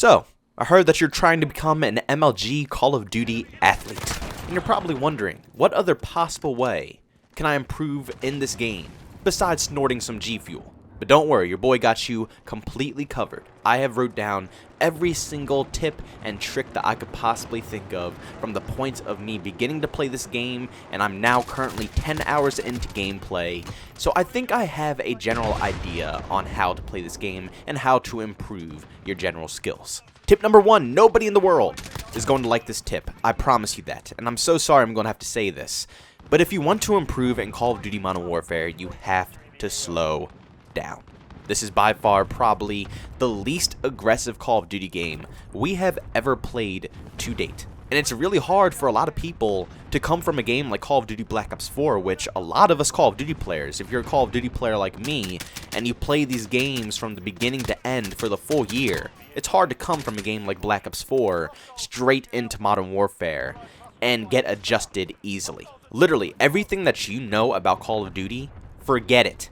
So, I heard that you're trying to become an MLG Call of Duty athlete, and you're probably wondering, what other possible way can I improve in this game besides snorting some G Fuel? But don't worry, your boy got you completely covered. I have wrote down every single tip and trick that I could possibly think of from the point of me beginning to play this game, and I'm now currently 10 hours into gameplay, so I think I have a general idea on how to play this game and how to improve your general skills. Tip number 1, nobody in the world is going to like this tip, I promise you that, and I'm so sorry I'm going to have to say this, but if you want to improve in Call of Duty Modern Warfare, you have to slow down. This is by far probably the least aggressive Call of Duty game we have ever played to date. And it's really hard for a lot of people to come from a game like Call of Duty Black Ops 4, which a lot of us Call of Duty players, if you're a Call of Duty player like me, and you play these games from the beginning to end for the full year, it's hard to come from a game like Black Ops 4 straight into Modern Warfare and get adjusted easily. Literally, everything that you know about Call of Duty, forget it.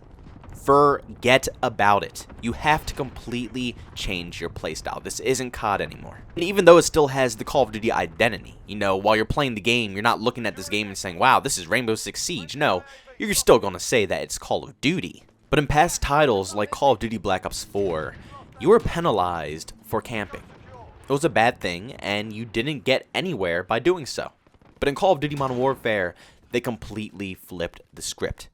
Forget about it. You have to completely change your playstyle. This isn't COD anymore. And even though it still has the Call of Duty identity, you know, while you're playing the game, you're not looking at this game and saying, wow, this is Rainbow Six Siege. No, you're still going to say that it's Call of Duty. But in past titles like Call of Duty Black Ops 4, you were penalized for camping. It was a bad thing, and you didn't get anywhere by doing so. But in Call of Duty Modern Warfare, they completely flipped the script.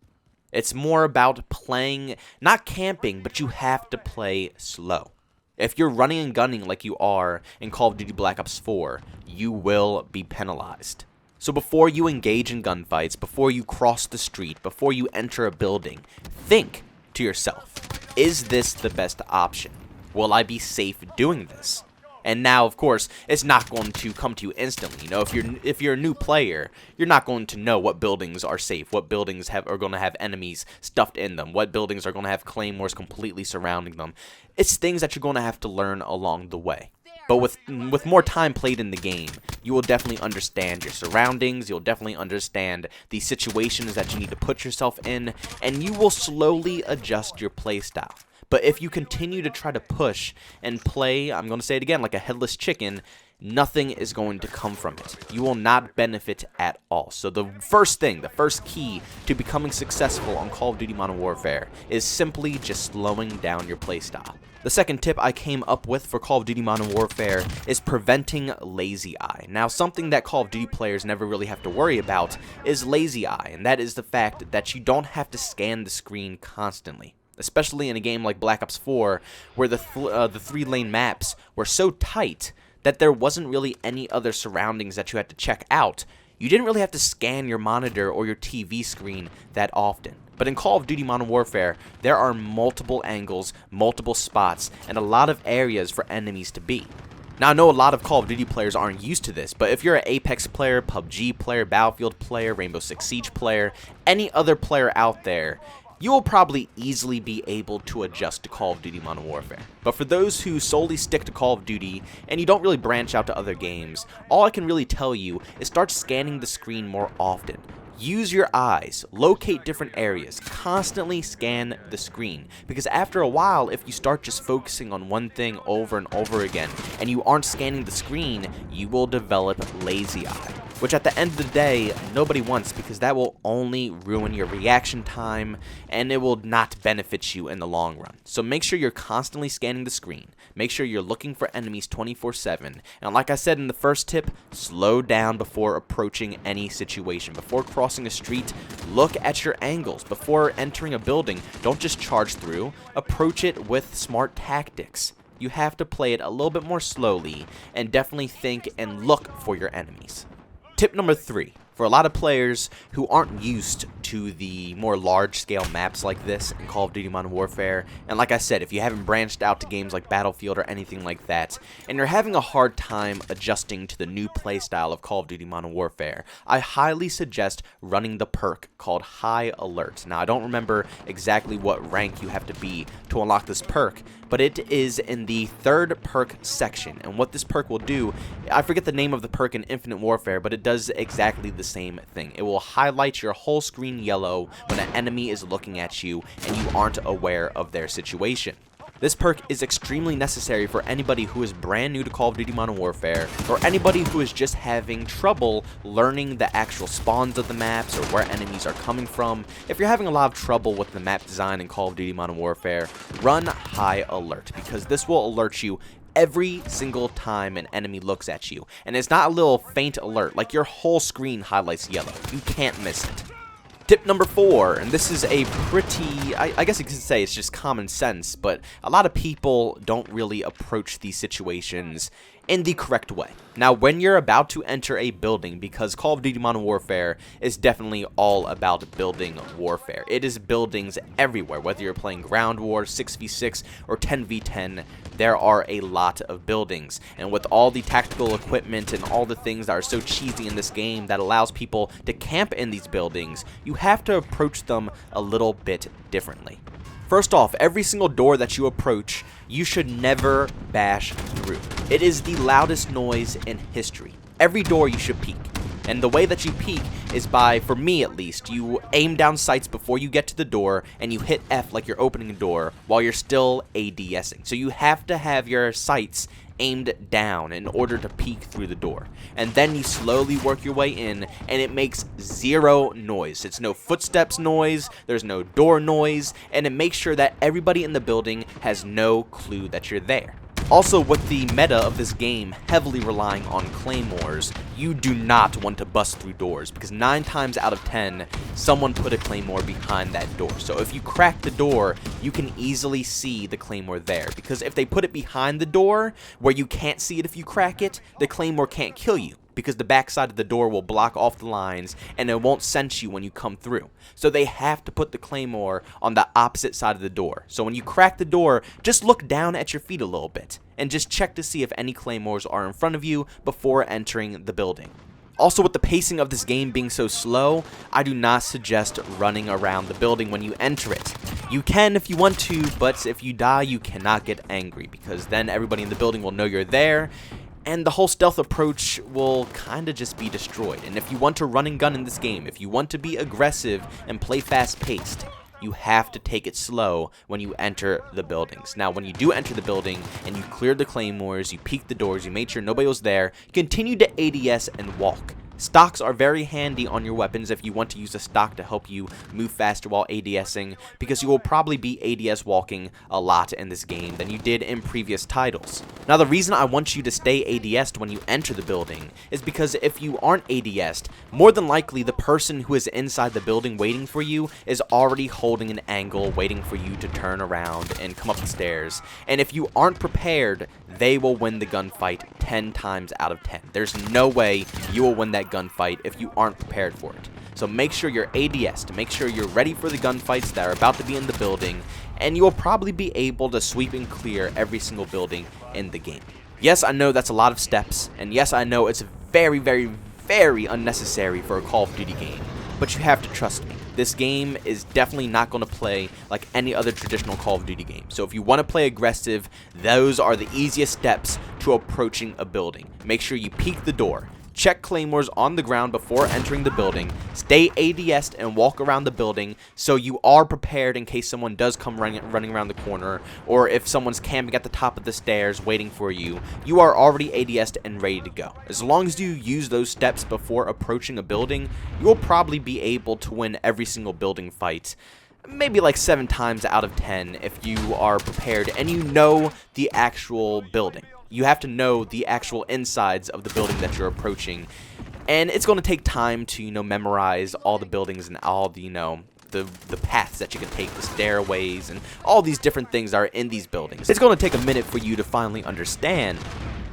It's more about playing, not camping, but you have to play slow. If you're running and gunning like you are in Call of Duty Black Ops 4, you will be penalized. So before you engage in gunfights, before you cross the street, before you enter a building, think to yourself, is this the best option? Will I be safe doing this? And now, of course, it's not going to come to you instantly. You know, if you're a new player, you're not going to know what buildings are safe, what buildings are going to have enemies stuffed in them, what buildings are going to have claymores completely surrounding them. It's things that you're going to have to learn along the way. But with more time played in the game, you will definitely understand your surroundings, you'll definitely understand the situations that you need to put yourself in, and you will slowly adjust your playstyle. But if you continue to try to push and play, I'm going to say it again, like a headless chicken, nothing is going to come from it. You will not benefit at all. So the first thing, the first key to becoming successful on Call of Duty Modern Warfare is simply just slowing down your playstyle. The second tip I came up with for Call of Duty Modern Warfare is preventing lazy eye. Now, something that Call of Duty players never really have to worry about is lazy eye, and that is the fact that you don't have to scan the screen constantly. Especially in a game like Black Ops 4, where the 3-lane maps were so tight that there wasn't really any other surroundings that you had to check out. You didn't really have to scan your monitor or your TV screen that often. But in Call of Duty Modern Warfare, there are multiple angles, multiple spots, and a lot of areas for enemies to be. Now, I know a lot of Call of Duty players aren't used to this, but if you're an Apex player, PUBG player, Battlefield player, Rainbow Six Siege player, any other player out there, you will probably easily be able to adjust to Call of Duty Modern Warfare. But for those who solely stick to Call of Duty, and you don't really branch out to other games, all I can really tell you is start scanning the screen more often. Use your eyes, locate different areas, constantly scan the screen, because after a while, if you start just focusing on one thing over and over again, and you aren't scanning the screen, you will develop lazy eye, which at the end of the day, nobody wants, because that will only ruin your reaction time, and it will not benefit you in the long run. So make sure you're constantly scanning the screen, make sure you're looking for enemies 24/7, and like I said in the first tip, slow down before approaching any situation. Before crossing a street, look at your angles. Before entering a building, don't just charge through, approach it with smart tactics. You have to play it a little bit more slowly, and definitely think and look for your enemies. Tip number 3, for a lot of players who aren't used to the more large-scale maps like this in Call of Duty Modern Warfare, and like I said, if you haven't branched out to games like Battlefield or anything like that, and you're having a hard time adjusting to the new playstyle of Call of Duty Modern Warfare, I highly suggest running the perk called High Alert. Now, I don't remember exactly what rank you have to be to unlock this perk, but it is in the 3rd perk section, and what this perk will do, I forget the name of the perk in Infinite Warfare, but it does exactly the same thing. It will highlight your whole screen yellow when an enemy is looking at you and you aren't aware of their situation. This perk is extremely necessary for anybody who is brand new to Call of Duty Modern Warfare, or anybody who is just having trouble learning the actual spawns of the maps or where enemies are coming from. If you're having a lot of trouble with the map design in Call of Duty Modern Warfare, run High Alert, because this will alert you every single time an enemy looks at you. And it's not a little faint alert, like your whole screen highlights yellow. You can't miss it. Tip number 4, and this is a pretty, I guess you could say it's just common sense, but a lot of people don't really approach these situations in the correct way. Now, when you're about to enter a building, because Call of Duty Modern Warfare is definitely all about building warfare. It is buildings everywhere, whether you're playing ground war, 6v6, or 10v10, there are a lot of buildings. And with all the tactical equipment and all the things that are so cheesy in this game that allows people to camp in these buildings, you have to approach them a little bit differently. First off, every single door that you approach, you should never bash through. It is the loudest noise in history. Every door you should peek. And the way that you peek is by, for me at least, you aim down sights before you get to the door, and you hit F like you're opening a door while you're still ADSing. So you have to have your sights aimed down in order to peek through the door. And then you slowly work your way in, and it makes zero noise. It's no footsteps noise, there's no door noise, and it makes sure that everybody in the building has no clue that you're there. Also, with the meta of this game heavily relying on claymores, you do not want to bust through doors, because 9 times out of 10, someone put a claymore behind that door. So if you crack the door, you can easily see the claymore there, because if they put it behind the door, where you can't see it if you crack it, the claymore can't kill you, because the backside of the door will block off the lines, and it won't sense you when you come through. So they have to put the claymore on the opposite side of the door. So when you crack the door, just look down at your feet a little bit, and just check to see if any claymores are in front of you before entering the building. Also, with the pacing of this game being so slow, I do not suggest running around the building when you enter it. You can if you want to, but if you die, you cannot get angry, because then everybody in the building will know you're there, and the whole stealth approach will kind of just be destroyed. And if you want to run and gun in this game, if you want to be aggressive and play fast-paced, you have to take it slow when you enter the buildings. Now, when you do enter the building and you cleared the claymores, you peeked the doors, you made sure nobody was there, continue to ADS and walk. Stocks are very handy on your weapons if you want to use a stock to help you move faster while ADSing, because you will probably be ADS walking a lot in this game than you did in previous titles. Now, the reason I want you to stay ADS'd when you enter the building is because if you aren't ADS'd, more than likely the person who is inside the building waiting for you is already holding an angle waiting for you to turn around and come up the stairs. And if you aren't prepared, they will win the gunfight 10 times out of 10. There's no way you will win that gunfight if you aren't prepared for it. So make sure you're ADS, to make sure you're ready for the gunfights that are about to be in the building, and you will probably be able to sweep and clear every single building in the game. Yes, I know that's a lot of steps, and yes, I know it's very, very, very unnecessary for a Call of Duty game, but you have to trust me. This game is definitely not going to play like any other traditional Call of Duty game. So if you want to play aggressive, those are the easiest steps to approaching a building. Make sure you peek the door. Check claymores on the ground before entering the building. Stay ADS'd and walk around the building so you are prepared in case someone does come running around the corner, or if someone's camping at the top of the stairs waiting for you, you are already ADS'd and ready to go. As long as you use those steps before approaching a building, you will probably be able to win every single building fight. Maybe like 7 times out of 10 if you are prepared and you know the actual building. You have to know the actual insides of the building that you're approaching, and it's going to take time to, memorize all the buildings and all the, the paths that you can take, the stairways, and all these different things that are in these buildings. It's going to take a minute for you to finally understand,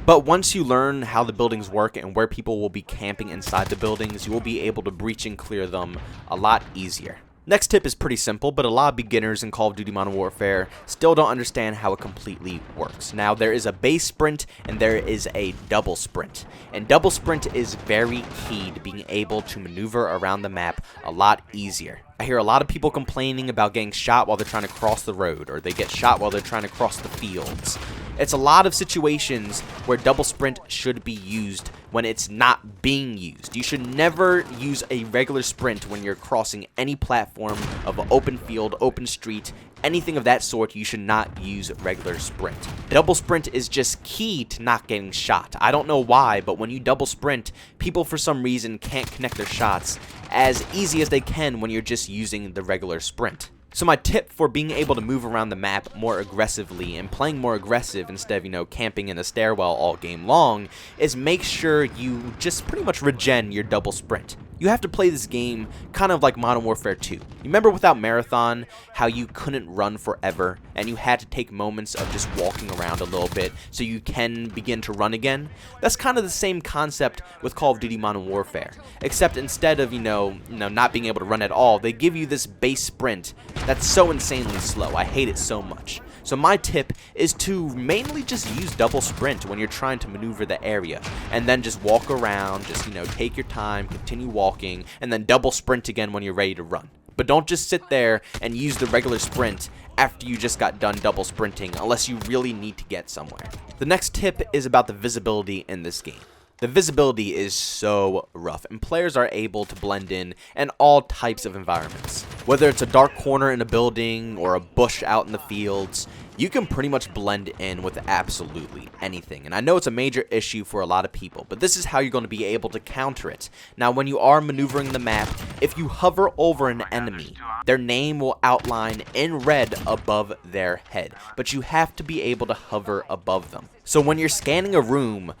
but once you learn how the buildings work and where people will be camping inside the buildings, you will be able to breach and clear them a lot easier. Next tip is pretty simple, but a lot of beginners in Call of Duty Modern Warfare still don't understand how it completely works. Now, there is a base sprint and there is a double sprint. And double sprint is very key to being able to maneuver around the map a lot easier. I hear a lot of people complaining about getting shot while they're trying to cross the road, or they get shot while they're trying to cross the fields. It's a lot of situations where double sprint should be used when it's not being used. You should never use a regular sprint when you're crossing any platform of an open field, open street, anything of that sort. You should not use regular sprint. Double sprint is just key to not getting shot. I don't know why, but when you double sprint, people for some reason can't connect their shots as easy as they can when you're just using the regular sprint. So my tip for being able to move around the map more aggressively and playing more aggressive instead of, camping in a stairwell all game long is make sure you just pretty much regen your double sprint. You have to play this game kind of like Modern Warfare 2. You remember without Marathon, how you couldn't run forever and you had to take moments of just walking around a little bit so you can begin to run again? That's kind of the same concept with Call of Duty Modern Warfare, except instead of, not being able to run at all, they give you this base sprint that's so insanely slow. I hate it so much. So my tip is to mainly just use double sprint when you're trying to maneuver the area, and then just walk around, just, take your time, continue walking, and then double sprint again when you're ready to run. But don't just sit there and use the regular sprint after you just got done double sprinting unless you really need to get somewhere. The next tip is about the visibility in this game. The visibility is so rough, and players are able to blend in all types of environments. Whether it's a dark corner in a building or a bush out in the fields, you can pretty much blend in with absolutely anything. And I know it's a major issue for a lot of people, but this is how you're going to be able to counter it. Now, when you are maneuvering the map, if you hover over an enemy, their name will outline in red above their head, but you have to be able to hover above them. So when you're scanning a room,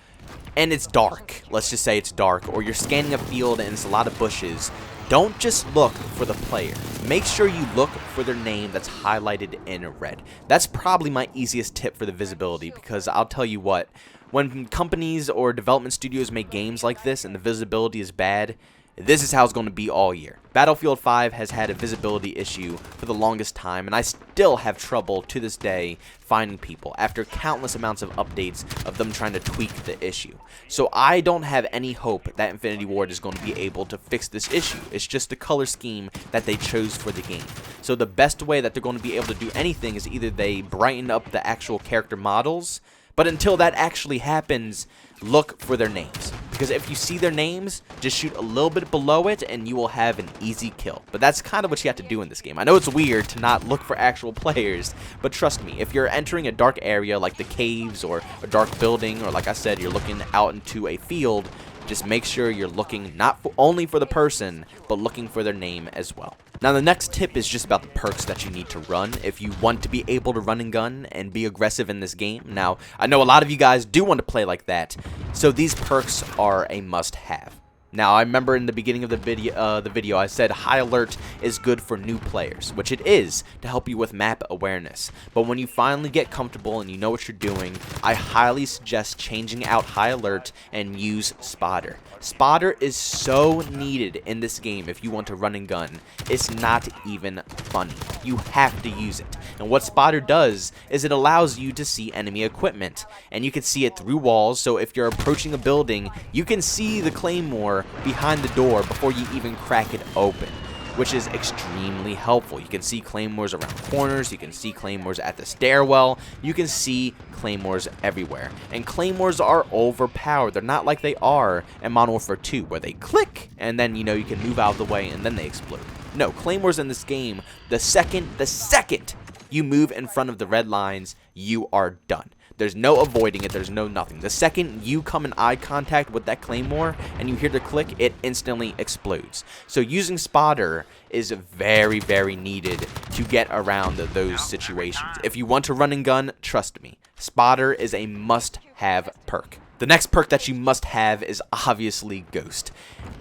and it's dark, let's just say it's dark, or you're scanning a field and it's a lot of bushes, don't just look for the player. Make sure you look for their name that's highlighted in red. That's probably my easiest tip for the visibility, because I'll tell you what, when companies or development studios make games like this and the visibility is bad, this is how it's going to be all year. Battlefield 5 has had a visibility issue for the longest time, and I still have trouble to this day finding people after countless amounts of updates of them trying to tweak the issue. So I don't have any hope that Infinity Ward is going to be able to fix this issue. It's just the color scheme that they chose for the game. So the best way that they're going to be able to do anything is either they brighten up the actual character models, but until that actually happens, look for their names. Because if you see their names, just shoot a little bit below it and you will have an easy kill. But that's kind of what you have to do in this game. I know it's weird to not look for actual players, but trust me, if you're entering a dark area like the caves or a dark building, or like I said, you're looking out into a field, just make sure you're looking not only for the person, but looking for their name as well. Now, the next tip is just about the perks that you need to run if you want to be able to run and gun and be aggressive in this game. Now, I know a lot of you guys do want to play like that, so these perks are a must-have. Now, I remember in the beginning of the video, I said high alert is good for new players, which it is to help you with map awareness. But when you finally get comfortable and you know what you're doing, I highly suggest changing out high alert and use spotter. Spotter is so needed in this game if you want to run and gun. It's not even funny. You have to use it. And what spotter does is it allows you to see enemy equipment, and you can see it through walls. So if you're approaching a building, you can see the claymore behind the door before you even crack it open, which is extremely helpful. You can see claymores around corners, you can see claymores at the stairwell, you can see claymores everywhere. And claymores are overpowered. They're not like they are in Modern Warfare 2, where they click and then you can move out of the way and then they explode. No, claymores in this game, the second you move in front of the red lines, you are done. There's no avoiding it. There's no nothing. The second you come in eye contact with that claymore and you hear the click, it instantly explodes. So using spotter is very, very needed to get around those situations. If you want to run and gun, trust me, spotter is a must-have perk. The next perk that you must have is obviously Ghost.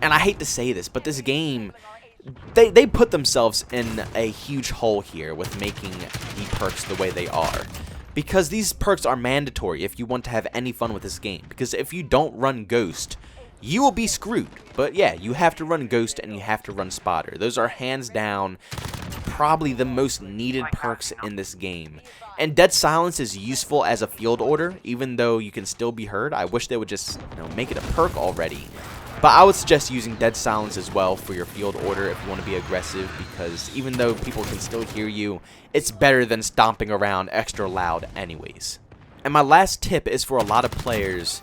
And I hate to say this, but this game, they put themselves in a huge hole here with making the perks the way they are. Because these perks are mandatory if you want to have any fun with this game. Because if you don't run Ghost, you will be screwed. But yeah, you have to run Ghost and you have to run Spotter. Those are hands down probably the most needed perks in this game. And Dead Silence is useful as a field order, even though you can still be heard. I wish they would just make it a perk already. But I would suggest using dead silence as well for your field order if you want to be aggressive, because even though people can still hear you, it's better than stomping around extra loud anyways. And my last tip is for a lot of players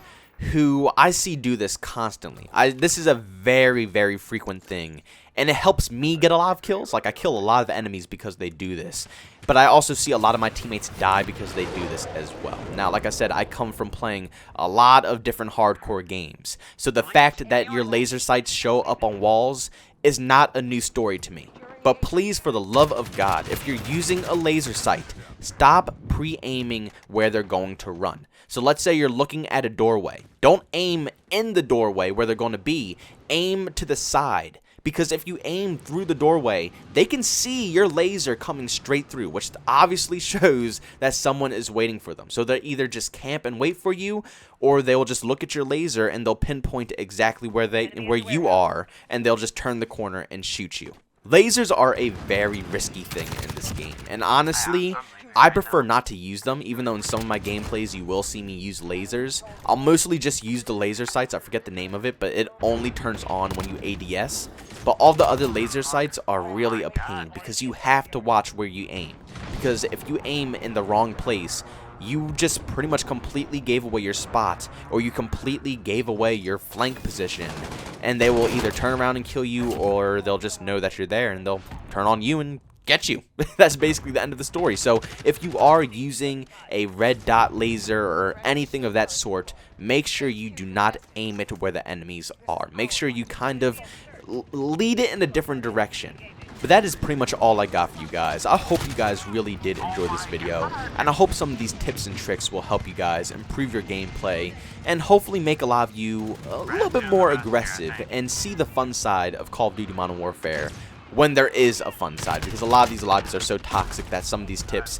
who I see do this constantly. This is a very, very frequent thing, and it helps me get a lot of kills. Like, I kill a lot of enemies because they do this, but I also see a lot of my teammates die because they do this as well. Now, like I said, I come from playing a lot of different hardcore games, so the fact that your laser sights show up on walls is not a new story to me. But please, for the love of God, if you're using a laser sight, stop pre-aiming where they're going to run. So let's say you're looking at a doorway. Don't aim in the doorway where they're going to be. Aim to the side. Because if you aim through the doorway, they can see your laser coming straight through, which obviously shows that someone is waiting for them. So they'll either just camp and wait for you, or they will just look at your laser and they'll pinpoint exactly where you are, and they'll just turn the corner and shoot you. Lasers are a very risky thing in this game, and honestly, I prefer not to use them, even though in some of my gameplays you will see me use lasers. I'll mostly just use the laser sights. I forget the name of it, but it only turns on when you ADS. But all the other laser sights are really a pain because you have to watch where you aim. Because if you aim in the wrong place, you just pretty much completely gave away your spot, or you completely gave away your flank position, and they will either turn around and kill you, or they'll just know that you're there and they'll turn on you and get you. That's basically the end of the story. So if you are using a red dot laser or anything of that sort, make sure you do not aim it where the enemies are. Make sure you kind of lead it in a different direction. But that is pretty much all I got for you guys. I hope you guys really did enjoy this video, and I hope some of these tips and tricks will help you guys improve your gameplay and hopefully make a lot of you a little bit more aggressive and see the fun side of Call of Duty Modern Warfare when there is a fun side, because a lot of these lobbies are so toxic that some of these tips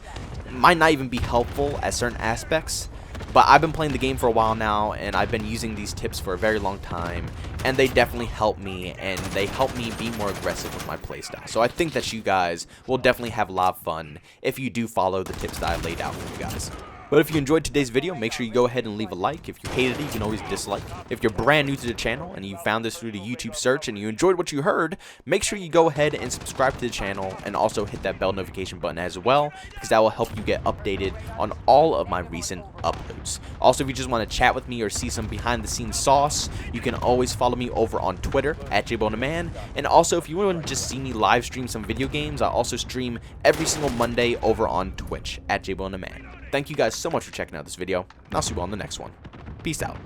might not even be helpful at certain aspects. But I've been playing the game for a while now, and I've been using these tips for a very long time, and they definitely help me, and they help me be more aggressive with my playstyle. So I think that you guys will definitely have a lot of fun if you do follow the tips that I laid out for you guys. But if you enjoyed today's video, make sure you go ahead and leave a like. If you hated it, you can always dislike. If you're brand new to the channel and you found this through the YouTube search and you enjoyed what you heard, make sure you go ahead and subscribe to the channel and also hit that bell notification button as well, because that will help you get updated on all of my recent uploads. Also, if you just want to chat with me or see some behind the scenes sauce, you can always follow me over on Twitter at JbowenDaMan. And also, if you want to just see me live stream some video games, I also stream every single Monday over on Twitch at JbowenDaMan. Thank you guys so much for checking out this video, and I'll see you all in the next one. Peace out.